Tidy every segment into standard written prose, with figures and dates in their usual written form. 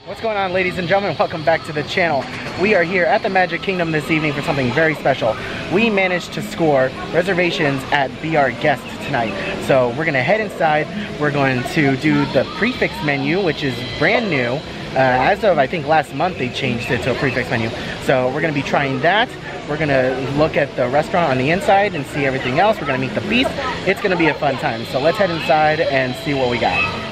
What's going on, ladies and gentlemen? Welcome back to the channel. We are here at the Magic Kingdom this evening for something very special. We managed to score reservations at Be Our Guest tonight. So we're gonna head inside. We're going to do the Prix Fixe Menu, which is brand new. As of, I think, last month they changed it to a Prix Fixe Menu. So we're gonna be trying that. We're gonna look at the restaurant on the inside and see everything else. We're gonna meet the beast. It's gonna be a fun time. So let's head inside and see what we got.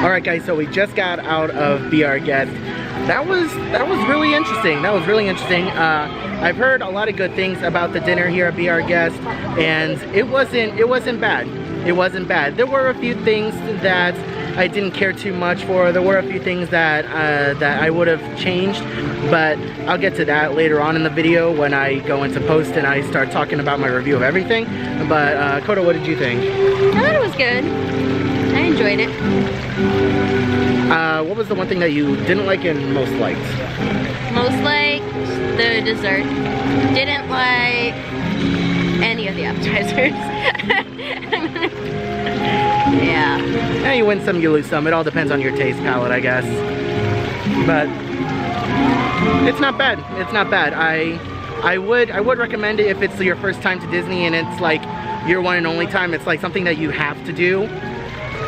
Alright guys, so we just got out of Be Our Guest. That was really interesting. I've heard a lot of good things about the dinner here at Be Our Guest, and it wasn't bad. It wasn't bad. There were a few things that I didn't care too much for. There were a few things that I would have changed, but I'll get to that later on in the video when I go into post and I start talking about my review of everything. But Koda, what did you think? I thought it was good. I enjoyed it. What was the one thing that you didn't like and most liked? Most liked the dessert. Didn't like any of the appetizers. Yeah, you win some, you lose some. It all depends on your taste palette, I guess. But it's not bad. It's not bad. I would recommend it if it's your first time to Disney and it's like your one and only time. It's like something that you have to do.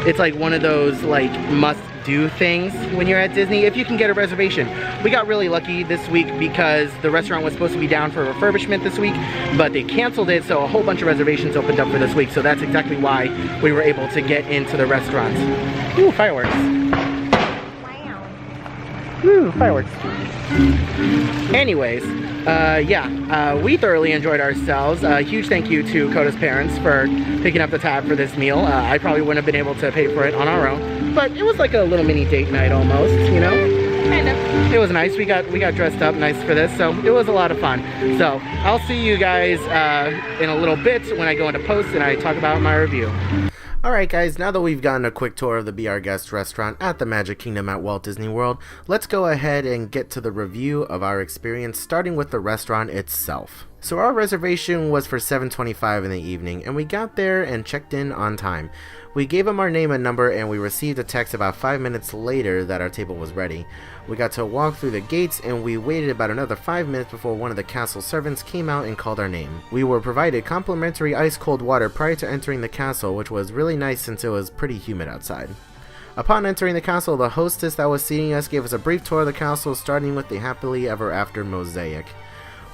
It's like one of those like must-do things when you're at Disney, if you can get a reservation. We got really lucky this week because the restaurant was supposed to be down for refurbishment this week, but they canceled it, so a whole bunch of reservations opened up for this week, so that's exactly why we were able to get into the restaurant. Ooh, fireworks. Wow. Ooh, fireworks. Anyways, we thoroughly enjoyed ourselves. Huge thank you to Koda's parents for picking up the tab for this meal. I probably wouldn't have been able to pay for it on our own, but it was like a little mini date night almost, you know? kind of. It was nice. We got dressed up nice for this, so it was a lot of fun. So I'll see you guys in a little bit when I go into post and I talk about my review. Alright guys, now that we've gotten a quick tour of the Be Our Guest restaurant at the Magic Kingdom at Walt Disney World, let's go ahead and get to the review of our experience, starting with the restaurant itself. So our reservation was for 7:25 in the evening, and we got there and checked in on time. We gave them our name and number, and we received a text about 5 minutes later that our table was ready. We got to walk through the gates, and we waited about another 5 minutes before one of the castle servants came out and called our name. We were provided complimentary ice-cold water prior to entering the castle, which was really nice since it was pretty humid outside. Upon entering the castle, the hostess that was seating us gave us a brief tour of the castle, starting with the happily ever after mosaic.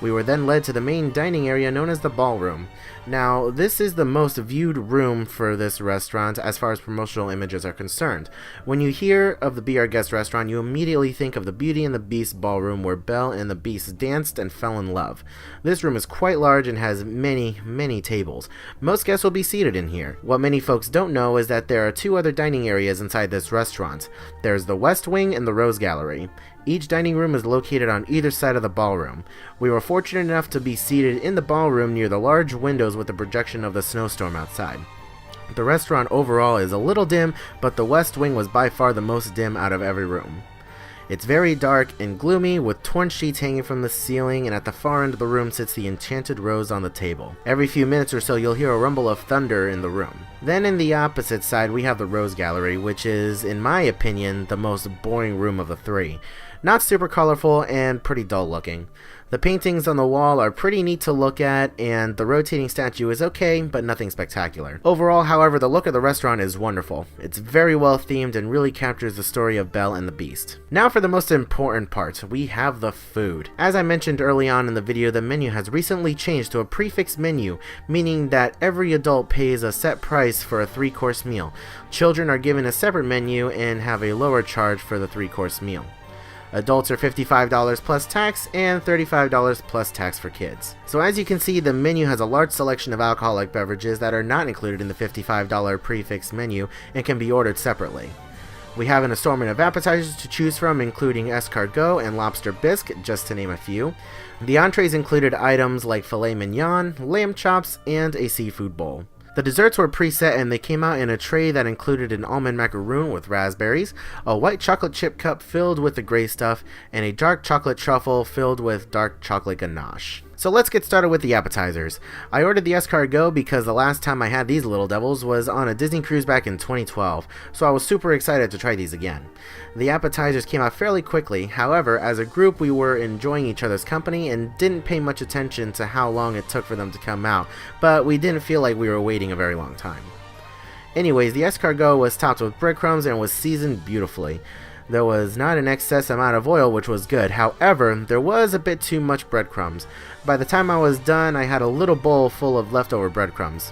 We were then led to the main dining area known as the ballroom. Now, this is the most viewed room for this restaurant as far as promotional images are concerned. When you hear of the Be Our Guest restaurant, you immediately think of the Beauty and the Beast ballroom where Belle and the Beast danced and fell in love. This room is quite large and has many tables. Most guests will be seated in here. What many folks don't know is that there are two other dining areas inside this restaurant. There's the West Wing and the Rose Gallery. Each dining room is located on either side of the ballroom. We were fortunate enough to be seated in the ballroom near the large windows with the projection of the snowstorm outside. The restaurant overall is a little dim, but the West Wing was by far the most dim out of every room. It's very dark and gloomy, with torn sheets hanging from the ceiling, and at the far end of the room sits the enchanted rose on the table. Every few minutes or so you'll hear a rumble of thunder in the room. Then in the opposite side we have the Rose Gallery, which is, in my opinion, the most boring room of the three. Not super colorful and pretty dull looking. The paintings on the wall are pretty neat to look at, and the rotating statue is okay, but nothing spectacular. Overall, however, the look of the restaurant is wonderful. It's very well themed and really captures the story of Belle and the Beast. Now for the most important part, we have the food. As I mentioned early on in the video, the menu has recently changed to a Prix Fixe Menu, meaning that every adult pays a set price for a 3-course meal. Children are given a separate menu and have a lower charge for the 3-course meal. Adults are $55 plus tax and $35 plus tax for kids. So as you can see, the menu has a large selection of alcoholic beverages that are not included in the $55 Prix Fixe menu and can be ordered separately. We have an assortment of appetizers to choose from, including escargot and lobster bisque, just to name a few. The entrees included items like filet mignon, lamb chops, and a seafood bowl. The desserts were preset and they came out in a tray that included an almond macaroon with raspberries, a white chocolate chip cup filled with the gray stuff, and a dark chocolate truffle filled with dark chocolate ganache. So let's get started with the appetizers. I ordered the escargot because the last time I had these little devils was on a Disney cruise back in 2012, so I was super excited to try these again. The appetizers came out fairly quickly, however, as a group we were enjoying each other's company and didn't pay much attention to how long it took for them to come out, but we didn't feel like we were waiting a very long time. Anyways, the escargot was topped with breadcrumbs and was seasoned beautifully. There was not an excess amount of oil, which was good. However, there was a bit too much breadcrumbs. By the time I was done, I had a little bowl full of leftover breadcrumbs.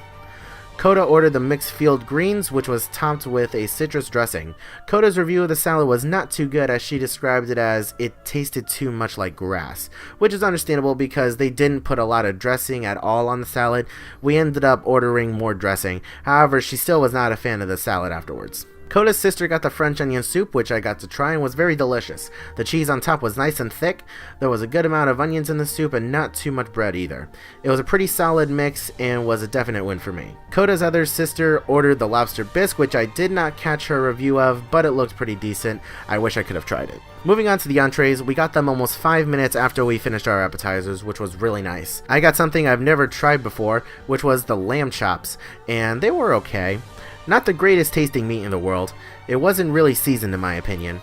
Coda ordered the mixed field greens, which was topped with a citrus dressing. Coda's review of the salad was not too good, as she described it as it tasted too much like grass, which is understandable because they didn't put a lot of dressing at all on the salad. We ended up ordering more dressing. However, she still was not a fan of the salad afterwards. Coda's sister got the French onion soup, which I got to try and was very delicious. The cheese on top was nice and thick, there was a good amount of onions in the soup and not too much bread either. It was a pretty solid mix and was a definite win for me. Coda's other sister ordered the lobster bisque, which I did not catch her review of, but it looked pretty decent. I wish I could have tried it. Moving on to the entrees, we got them almost 5 minutes after we finished our appetizers, which was really nice. I got something I've never tried before, which was the lamb chops, and they were okay. Not the greatest tasting meat in the world. It wasn't really seasoned in my opinion.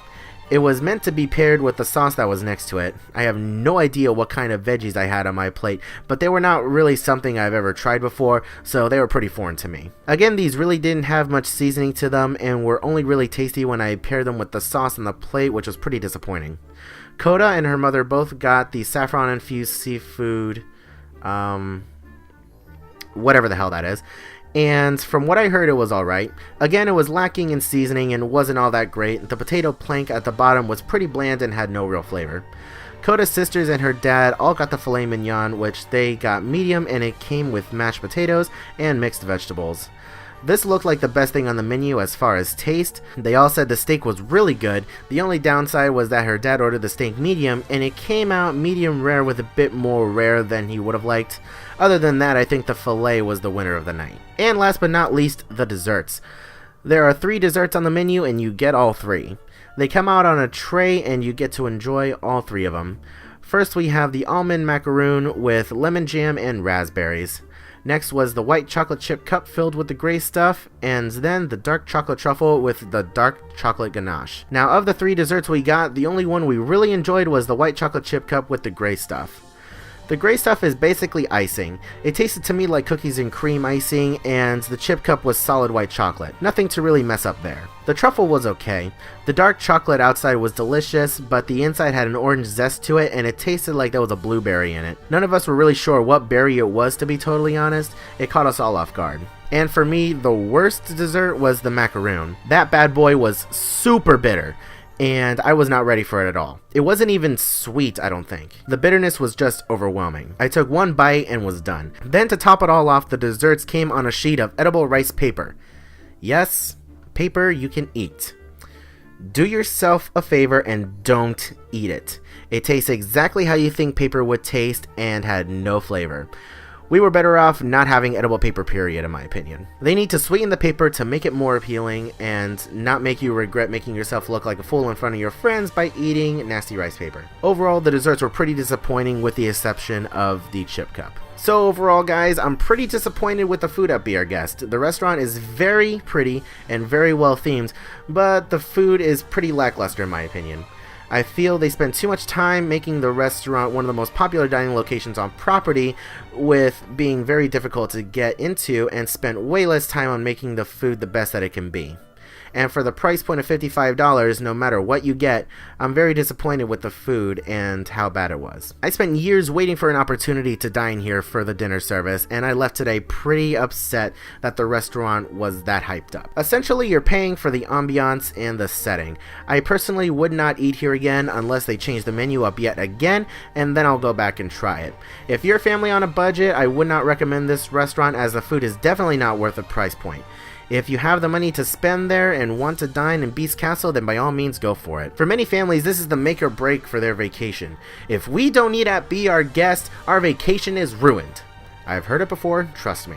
It was meant to be paired with the sauce that was next to it. I have no idea what kind of veggies I had on my plate, but they were not really something I've ever tried before, so they were pretty foreign to me. Again, these really didn't have much seasoning to them and were only really tasty when I paired them with the sauce on the plate, which was pretty disappointing. Coda and her mother both got the saffron infused seafood, whatever the hell that is. And from what I heard, it was alright. Again, it was lacking in seasoning and wasn't all that great. The potato plank at the bottom was pretty bland and had no real flavor. Coda's sisters and her dad all got the filet mignon, which they got medium, and it came with mashed potatoes and mixed vegetables. This looked like the best thing on the menu as far as taste. They all said the steak was really good. The only downside was that her dad ordered the steak medium, and it came out medium rare with a bit more rare than he would have liked. Other than that, I think the filet was the winner of the night. And last but not least, the desserts. There are 3 desserts on the menu and you get all 3. They come out on a tray and you get to enjoy all 3 of them. First we have the almond macaroon with lemon jam and raspberries. Next was the white chocolate chip cup filled with the gray stuff, and then the dark chocolate truffle with the dark chocolate ganache. Now, of the 3 desserts we got, the only one we really enjoyed was the white chocolate chip cup with the gray stuff. The gray stuff is basically icing. It tasted to me like cookies and cream icing, and the chip cup was solid white chocolate. Nothing to really mess up there. The truffle was okay. The dark chocolate outside was delicious, but the inside had an orange zest to it, and it tasted like there was a blueberry in it. None of us were really sure what berry it was, to be totally honest. It caught us all off guard. And for me, the worst dessert was the macaroon. That bad boy was super bitter, and I was not ready for it at all. It wasn't even sweet, I don't think. The bitterness was just overwhelming. I took one bite and was done. Then to top it all off, the desserts came on a sheet of edible rice paper. Yes, paper you can eat. Do yourself a favor and don't eat it. It tastes exactly how you think paper would taste and had no flavor. We were better off not having edible paper, period, in my opinion. They need to sweeten the paper to make it more appealing and not make you regret making yourself look like a fool in front of your friends by eating nasty rice paper. Overall, the desserts were pretty disappointing with the exception of the chip cup. So overall, guys, I'm pretty disappointed with the food at Be Our Guest. The restaurant is very pretty and very well themed, but the food is pretty lackluster in my opinion. I feel they spent too much time making the restaurant one of the most popular dining locations on property, with being very difficult to get into, and spent way less time on making the food the best that it can be. And for the price point of $55, no matter what you get, I'm very disappointed with the food and how bad it was. I spent years waiting for an opportunity to dine here for the dinner service, and I left today pretty upset that the restaurant was that hyped up. Essentially, you're paying for the ambiance and the setting. I personally would not eat here again unless they change the menu up yet again, and then I'll go back and try it. If you're a family on a budget, I would not recommend this restaurant, as the food is definitely not worth the price point. If you have the money to spend there and want to dine in Beast Castle, then by all means go for it. For many families, this is the make or break for their vacation. If we don't eat at Be Our Guest, our vacation is ruined. I've heard it before, trust me.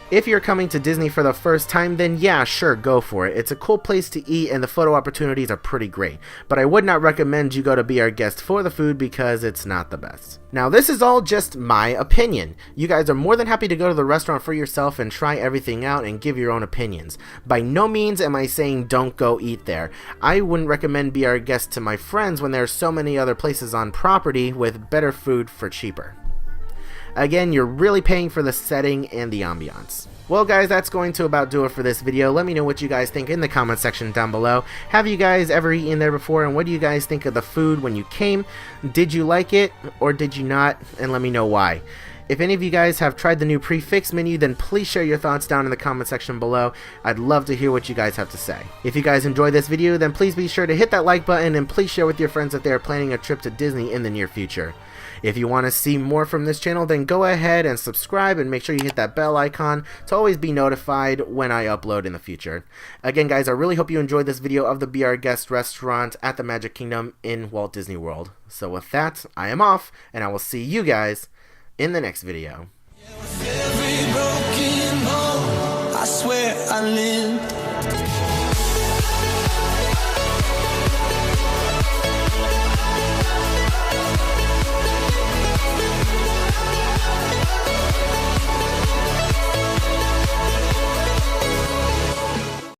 If you're coming to Disney for the first time, then yeah, sure, go for it. It's a cool place to eat and the photo opportunities are pretty great. But I would not recommend you go to Be Our Guest for the food because it's not the best. Now, this is all just my opinion. You guys are more than happy to go to the restaurant for yourself and try everything out and give your own opinions. By no means am I saying don't go eat there. I wouldn't recommend Be Our Guest to my friends when there are so many other places on property with better food for cheaper. Again, you're really paying for the setting and the ambiance. Well guys, that's going to about do it for this video. Let me know what you guys think in the comment section down below. Have you guys ever eaten there before, and what do you guys think of the food when you came? Did you like it or did you not? And let me know why. If any of you guys have tried the new Prix Fixe Menu, then please share your thoughts down in the comment section below. I'd love to hear what you guys have to say. If you guys enjoyed this video, then please be sure to hit that like button and please share with your friends if they are planning a trip to Disney in the near future. If you want to see more from this channel, then go ahead and subscribe and make sure you hit that bell icon to always be notified when I upload in the future. Again guys, I really hope you enjoyed this video of the Be Our Guest restaurant at the Magic Kingdom in Walt Disney World. So with that, I am off, and I will see you guys in the next video. I swear I live